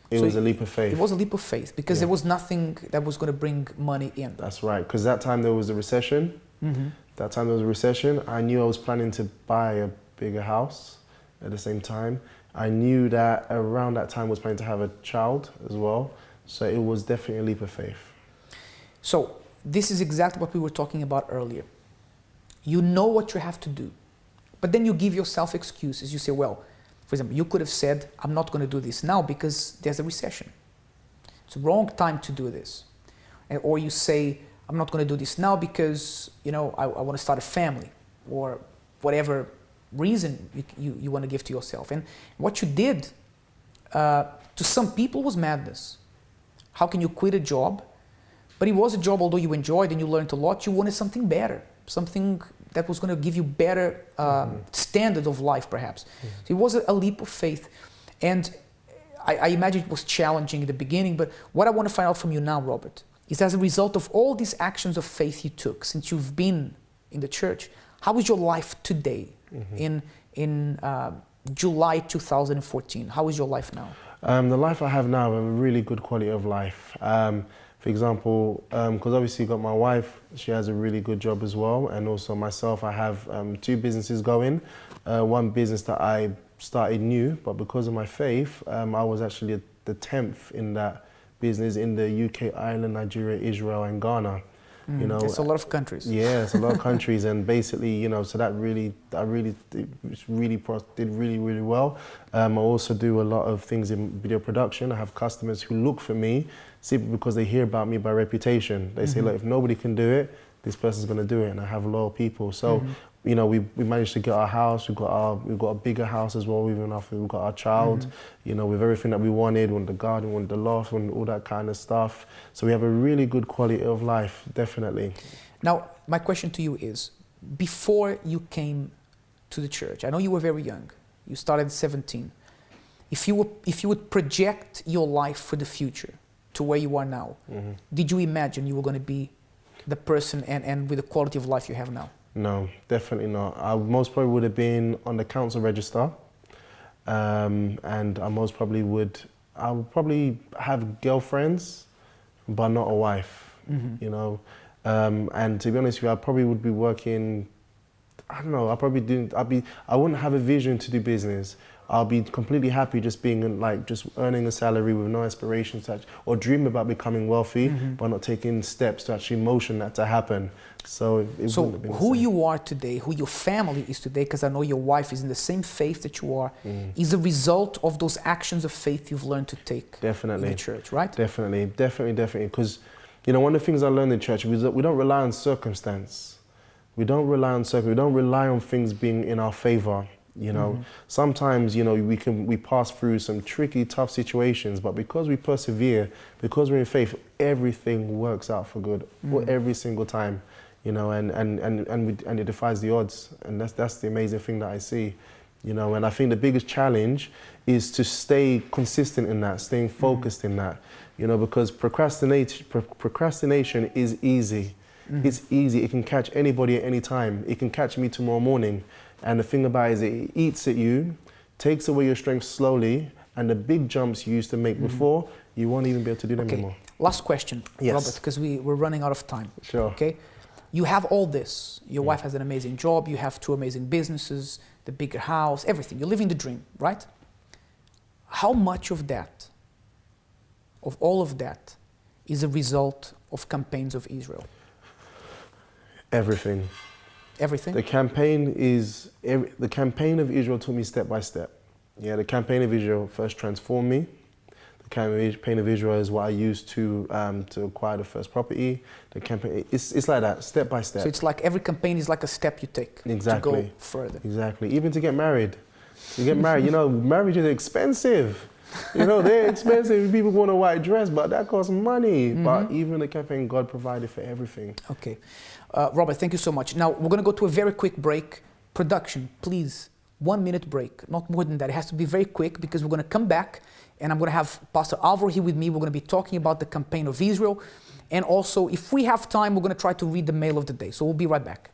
It was a leap of faith. It was a leap of faith because there was nothing that was going to bring money in. That's right, because that time there was a recession. That time there was a recession. I knew I was planning to buy a bigger house at the same time. I knew that around that time I was planning to have a child as well. So it was definitely a leap of faith. So this is exactly what we were talking about earlier. You know what you have to do, but then you give yourself excuses. You say, well, for example, you could have said, I'm not going to do this now because there's a recession. It's the wrong time to do this. Or you say, I'm not going to do this now because, you know, I want to start a family, or whatever reason you want to give to yourself. And what you did, to some people, was madness. How can you quit a job? But it was a job, although you enjoyed and you learned a lot, you wanted something better, something that was going to give you better standard of life, perhaps. So it was a leap of faith. And I imagine it was challenging in the beginning, but what I want to find out from you now, Robert, is as a result of all these actions of faith you took since you've been in the church, how is your life today in July 2014? How is your life now? The life I have now, I have a really good quality of life. For example, because obviously you've got my wife, she has a really good job as well, and also myself, I have 2 businesses going. One business that I started new, but because of my faith, I was actually the 10th in that business in the UK, Ireland, Nigeria, Israel and Ghana. You know, it's a lot of countries. Yeah, it's a lot of countries, and basically, you know, so that really did really well. I also do a lot of things in video production. I have customers who look for me simply because they hear about me by reputation. They say, look, if nobody can do it, this person's going to do it, and I have loyal people. So, you know, we managed to get our house. We've got a bigger house as well. Even after we've got our child, you know, with everything that we wanted, we wanted the garden, we wanted the loft, we wanted all that kind of stuff. So we have a really good quality of life, definitely. Now, my question to you is, before you came to the church, I know you were very young. You started at 17. If you would project your life for the future to where you are now, did you imagine you were going to be the person and with the quality of life you have now? No, definitely not. I most probably would have been on the council register, and I would probably have girlfriends, but not a wife, you know. And to be honest with you, I probably would be working, I don't know, I wouldn't have a vision to do business. I'll be completely happy just being like, just earning a salary with no aspirations to or dream about becoming wealthy, but not taking steps to actually motion that to happen. So who you are today, who your family is today, because I know your wife is in the same faith that you are, is a result of those actions of faith you've learned to take in the church, right? Definitely. Because, you know, one of the things I learned in church, we don't rely on circumstance. We don't rely on things being in our favor. You know, sometimes, you know, we pass through some tricky, tough situations, but because we persevere, because we're in faith, everything works out for good every single time, you know, and it defies the odds. And that's the amazing thing that I see, you know. And I think the biggest challenge is to stay consistent in that, staying focused in that, you know, because procrastination is easy. It's easy. It can catch anybody at any time. It can catch me tomorrow morning. And the thing about it is it eats at you, takes away your strength slowly, and the big jumps you used to make before, you won't even be able to do them anymore. Last question, Robert, because we're running out of time. Sure. Okay, you have all this. Your wife has an amazing job. You have 2 amazing businesses, the bigger house, everything. You're living the dream, right? How much of that, of all of that, is a result of campaigns of Israel? Everything. Everything? The campaign of Israel took me step by step. Yeah, the campaign of Israel first transformed me. The campaign of Israel is what I used to acquire the first property. The campaign, it's like that, step by step. So it's like every campaign is like a step you take to go further. Exactly. Even to get married. You know, marriage is expensive. You know, they're expensive. People want a white dress, but that costs money. But even the campaign, God provided for everything. Okay. Robert, thank you so much. Now, we're going to go to a very quick break. Production, please, 1 minute break. Not more than that. It has to be very quick because we're going to come back and I'm going to have Pastor Alvaro here with me. We're going to be talking about the campaign of Israel. And also, if we have time, we're going to try to read the mail of the day. So we'll be right back.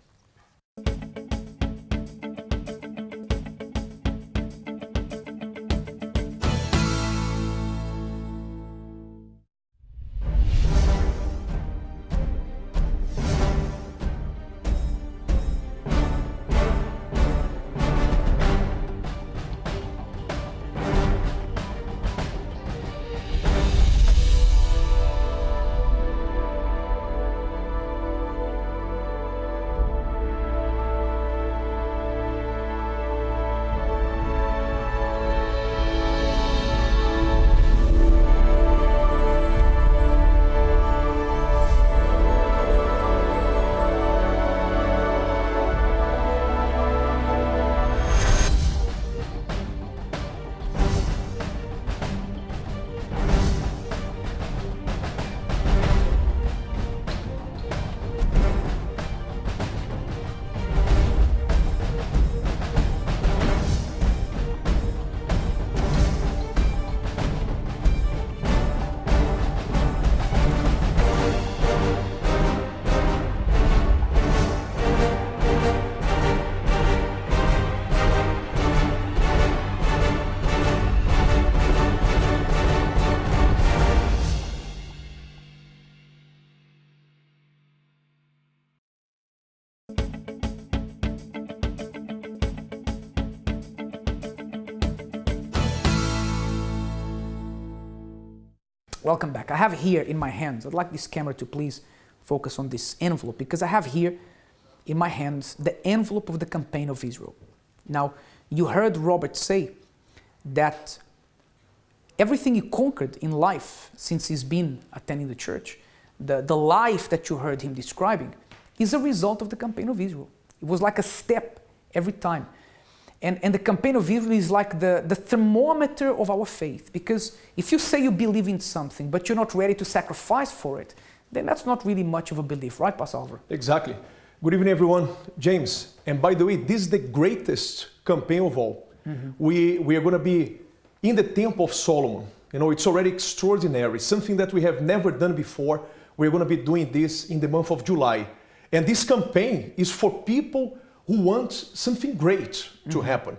Welcome back. I have here in my hands, I'd like this camera to please focus on this envelope because I have here in my hands the envelope of the campaign of Israel. Now, you heard Robert say that everything he conquered in life since he's been attending the church, the life that you heard him describing, is a result of the campaign of Israel. It was like a step every time. And the campaign of Israel is like the thermometer of our faith, because if you say you believe in something but you're not ready to sacrifice for it, then that's not really much of a belief, right, Pastor Alvaro? Exactly. Good evening, everyone. James, and by the way, this is the greatest campaign of all. Mm-hmm. We are going to be in the Temple of Solomon. You know, it's already extraordinary, something that we have never done before. We're going to be doing this in the month of July. And this campaign is for people who want something great to happen.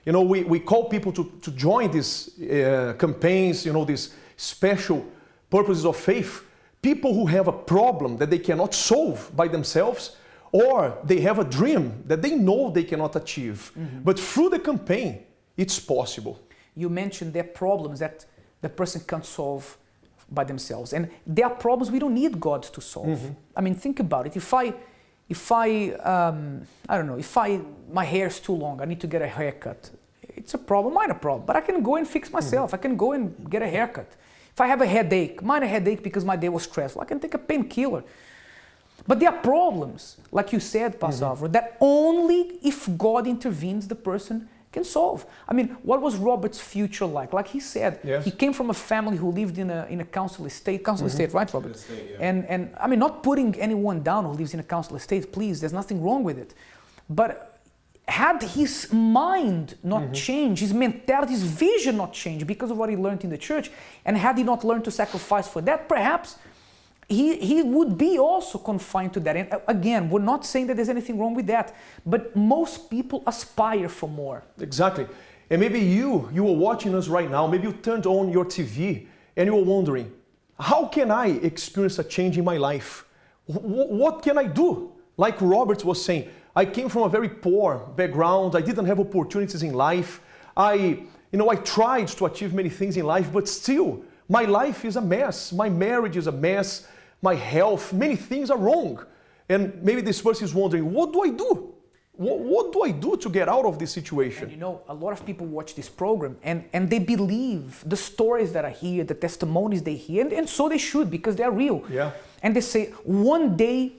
You know, we call people to join these campaigns, you know, these special purposes of faith. People who have a problem that they cannot solve by themselves, or they have a dream that they know they cannot achieve. But through the campaign, it's possible. You mentioned there are problems that the person can't solve by themselves. And there are problems we don't need God to solve. I mean, think about it. If my hair is too long, I need to get a haircut. It's a problem, minor problem, but I can go and fix myself. I can go and get a haircut. If I have a headache, minor headache because my day was stressful, I can take a painkiller. But there are problems, like you said, Pastor Alvaro, that only if God intervenes, the person can solve. I mean, what was Robert's future like? Like he said, he came from a family who lived in a council estate, right, Robert? Estate, yeah. And I mean, not putting anyone down who lives in a council estate, please, there's nothing wrong with it. But had his mind not changed, his mentality, his vision not changed because of what he learned in the church, and had he not learned to sacrifice for that, perhaps he would be also confined to that. And again, we're not saying that there's anything wrong with that, but most people aspire for more. Exactly. And maybe you are watching us right now, maybe you turned on your TV and you were wondering, how can I experience a change in my life? What can I do? Like Robert was saying, I came from a very poor background, I didn't have opportunities in life, I tried to achieve many things in life, but still, my life is a mess, my marriage is a mess, my health, many things are wrong. And maybe this person is wondering, what do I do? What do I do to get out of this situation? And you know, a lot of people watch this program and they believe the stories that are here, the testimonies they hear, and so they should, because they're real. Yeah. And they say, one day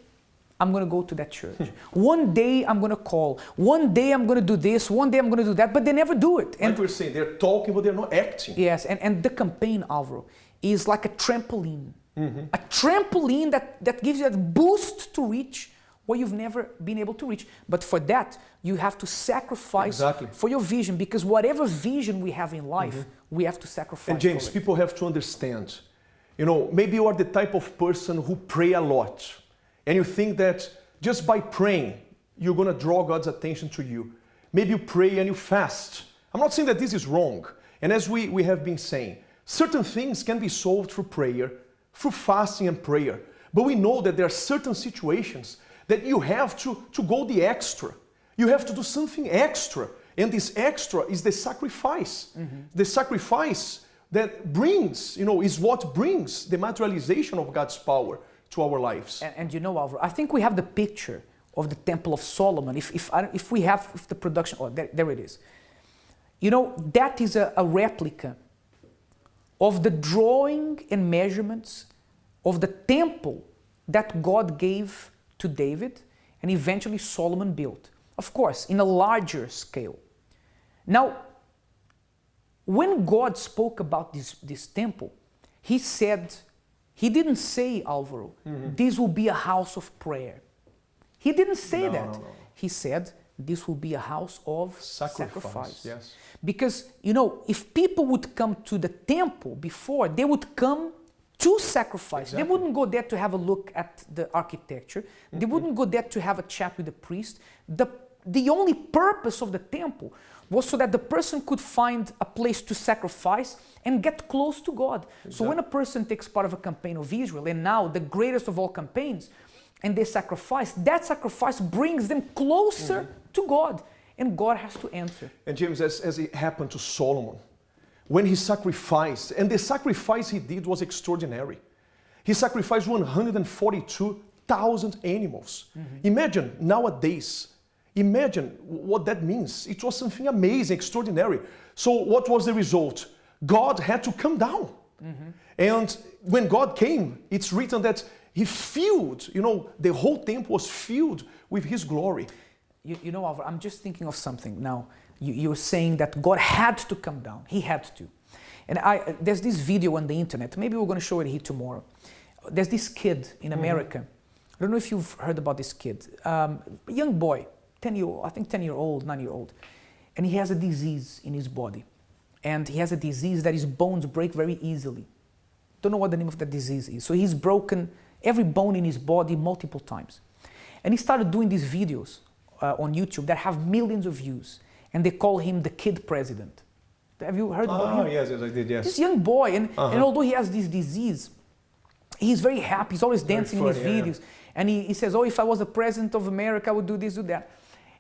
I'm going to go to that church. One day I'm going to call. One day I'm going to do this. One day I'm going to do that. But they never do it. And like we're saying, they're talking, but they're not acting. Yes, and the campaign, Alvaro, is like a trampoline. A trampoline that gives you that boost to reach where you've never been able to reach. But for that, you have to sacrifice for your vision, because whatever vision we have in life, we have to sacrifice. And James, people have to understand, you know, maybe you are the type of person who pray a lot, and you think that just by praying, you're going to draw God's attention to you. Maybe you pray and you fast. I'm not saying that this is wrong. And as we have been saying, certain things can be solved through prayer, through fasting and prayer. But we know that there are certain situations that you have to go the extra. You have to do something extra. And this extra is the sacrifice. The sacrifice that brings, is what brings the materialization of God's power to our lives. And you know, Alvaro, I think we have the picture of the Temple of Solomon. If we have the production, there it is. You know, that is a replica of the drawing and measurements of the temple that God gave to David and eventually Solomon built. Of course, in a larger scale. Now, when God spoke about this temple, he didn't say, Alvaro, this will be a house of prayer. He didn't say that. No. He said, this will be a house of sacrifice. Yes. Because, if people would come to the temple before, they would come to sacrifice. Exactly. They wouldn't go there to have a look at the architecture. They wouldn't go there to have a chat with the priest. The only purpose of the temple was so that the person could find a place to sacrifice and get close to God. Exactly. So when a person takes part of a campaign of Israel, and now the greatest of all campaigns, and they sacrifice, that sacrifice brings them closer to God. And God has to answer. And James, as it happened to Solomon, when he sacrificed, and the sacrifice he did was extraordinary. He sacrificed 142 2,000 animals. Imagine nowadays, imagine what that means. It was something amazing, extraordinary. So what was the result? God had to come down. And when God came, it's written that he filled, the whole temple was filled with his glory. You know, Alvaro, I'm just thinking of something now. You're saying that God had to come down. He had to. And there's this video on the internet. Maybe we're going to show it here tomorrow. There's this kid in America. I don't know if you've heard about this kid. A young boy, 10-year-old, 9-year-old. And he has a disease in his body. And he has a disease that his bones break very easily. Don't know what the name of that disease is. So he's broken every bone in his body multiple times. And he started doing these videos on YouTube that have millions of views. And they call him the kid president. Have you heard about him? Oh, yes, I did, yes. This young boy, and although he has this disease, he's very happy. He's always dancing in his videos. And he says, oh, if I was the president of America, I would do this, do that.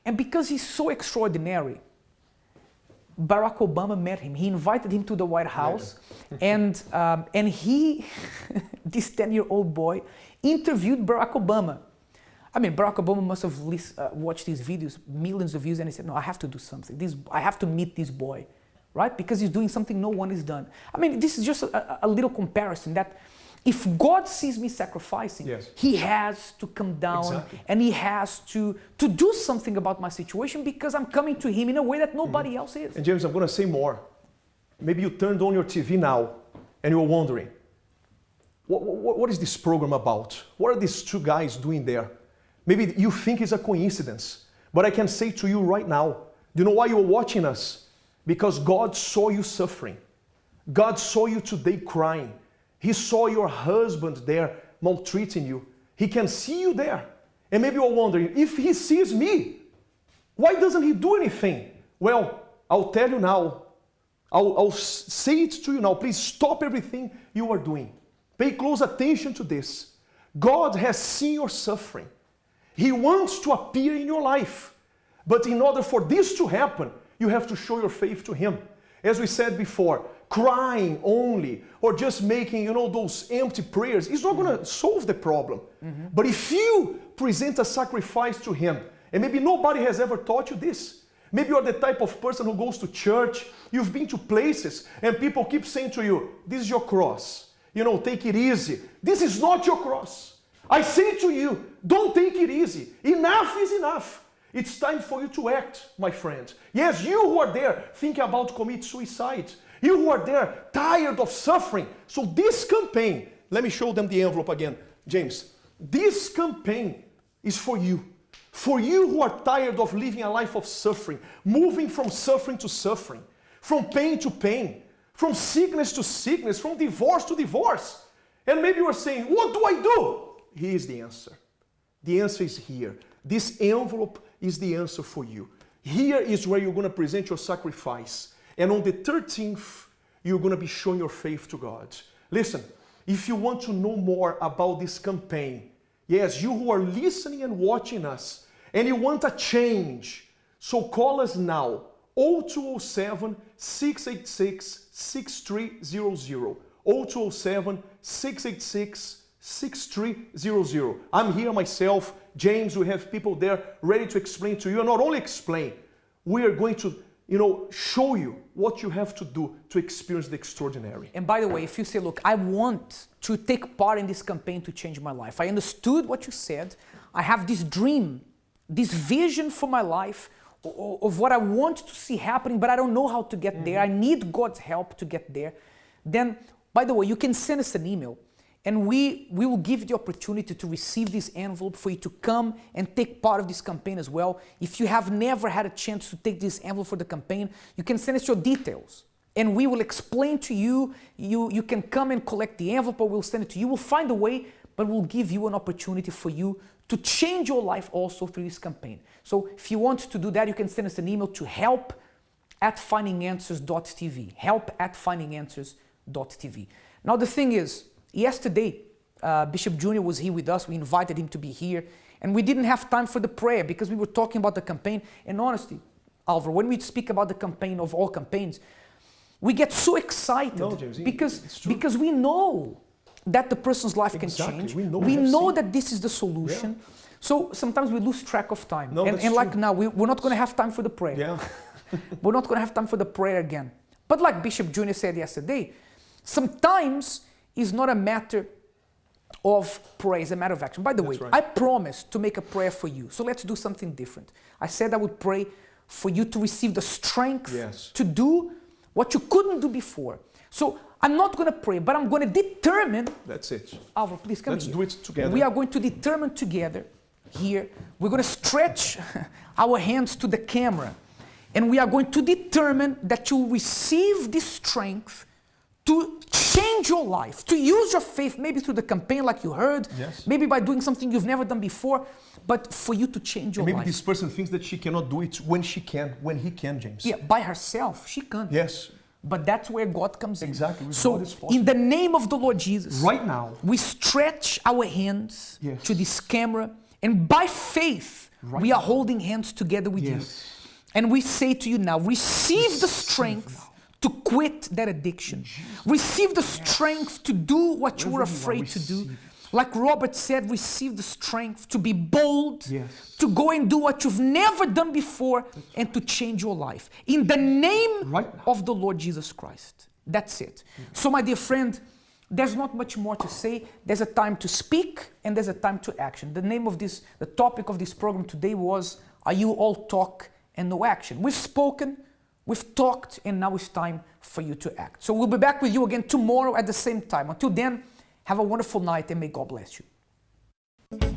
And because he's so extraordinary, Barack Obama met him. He invited him to the White House. And he, this 10-year-old boy, interviewed Barack Obama. I mean, Barack Obama must have watched these videos, millions of views, and he said, no, I have to do something. I have to meet this boy. Right? Because he's doing something no one has done. I mean, this is just a little comparison that if God sees me sacrificing, he has to come down and he has to do something about my situation because I'm coming to him in a way that nobody else is. And James, I'm going to say more. Maybe you turned on your TV now and you were wondering, what is this program about? What are these two guys doing there? Maybe you think it's a coincidence, but I can say to you right now, do you know why you're watching us? Because God saw you suffering. God saw you today crying. He saw your husband there maltreating you. He can see you there. And maybe you're wondering, if he sees me, why doesn't he do anything? Well, I'll tell you now. I'll say it to you now. Please stop everything you are doing. Pay close attention to this. God has seen your suffering. He wants to appear in your life. But in order for this to happen, you have to show your faith to him. As we said before, crying only or just making, those empty prayers is not going to solve the problem. But if you present a sacrifice to him, and maybe nobody has ever taught you this. Maybe you're the type of person who goes to church, you've been to places, and people keep saying to you, this is your cross. Take it easy. This is not your cross. I say to you, don't take it easy. Enough is enough. It's time for you to act, my friend. Yes, you who are there thinking about commit suicide. You who are there tired of suffering. So this campaign, let me show them the envelope again. James, this campaign is for you. For you who are tired of living a life of suffering, moving from suffering to suffering, from pain to pain, from sickness to sickness, from divorce to divorce. And maybe you are saying, what do I do? Here is the answer. The answer is here. This envelope is the answer for you. Here is where you're going to present your sacrifice. And on the 13th, you're going to be showing your faith to God. Listen, if you want to know more about this campaign, yes, you who are listening and watching us, and you want a change, so call us now, 0207 686 6300. 0207 686 6300. I'm here myself, James, we have people there ready to explain to you. And not only explain, we are going to, show you what you have to do to experience the extraordinary. And by the way, if you say, look, I want to take part in this campaign to change my life. I understood what you said. I have this dream, this vision for my life of what I want to see happening, but I don't know how to get there. I need God's help to get there. Then, by the way, you can send us an email. And we will give you the opportunity to receive this envelope for you to come and take part of this campaign as well. If you have never had a chance to take this envelope for the campaign, you can send us your details. And we will explain to you. You can come and collect the envelope or we'll send it to you. We'll find a way, but we'll give you an opportunity for you to change your life also through this campaign. So if you want to do that, you can send us an email to help@findinganswers.tv. help@findinganswers.tv. Now the thing is, yesterday, Bishop Junior was here with us. We invited him to be here. And we didn't have time for the prayer because we were talking about the campaign. And honestly, Alvaro, when we speak about the campaign of all campaigns, we get so excited because we know that the person's life can change. We know that this is the solution. Yeah. So sometimes we lose track of time. No, and like now, we're not going to have time for the prayer. Yeah. We're not going to have time for the prayer again. But like Bishop Junior said yesterday, sometimes it's not a matter of prayer, it's a matter of action. By the way, I promised to make a prayer for you. So let's do something different. I said I would pray for you to receive the strength to do what you couldn't do before. So I'm not going to pray, but I'm going to determine. That's it. Alvaro, please come here. Let's do it together. We are going to determine together here. We're going to stretch our hands to the camera. And we are going to determine that you receive this strength to change your life, to use your faith, maybe through the campaign like you heard, maybe by doing something you've never done before, but for you to change your life. Maybe this person thinks that she cannot do it when he can, James. Yeah, by herself, she can't. Yes. But that's where God comes in. Exactly. So, in the name of the Lord Jesus, right now, we stretch our hands to this camera, and by faith, we are holding hands together with you. And we say to you now, receive the strength to quit that addiction. Receive the strength to do what you were afraid to do. Like Robert said, receive the strength to be bold, to go and do what you've never done before, and to change your life. In the name of the Lord Jesus Christ. That's it. So my dear friend, there's not much more to say. There's a time to speak and there's a time to action. The topic of this program today was, are you all talk and no action? We've spoken, we've talked, and now it's time for you to act. So we'll be back with you again tomorrow at the same time. Until then, have a wonderful night and may God bless you.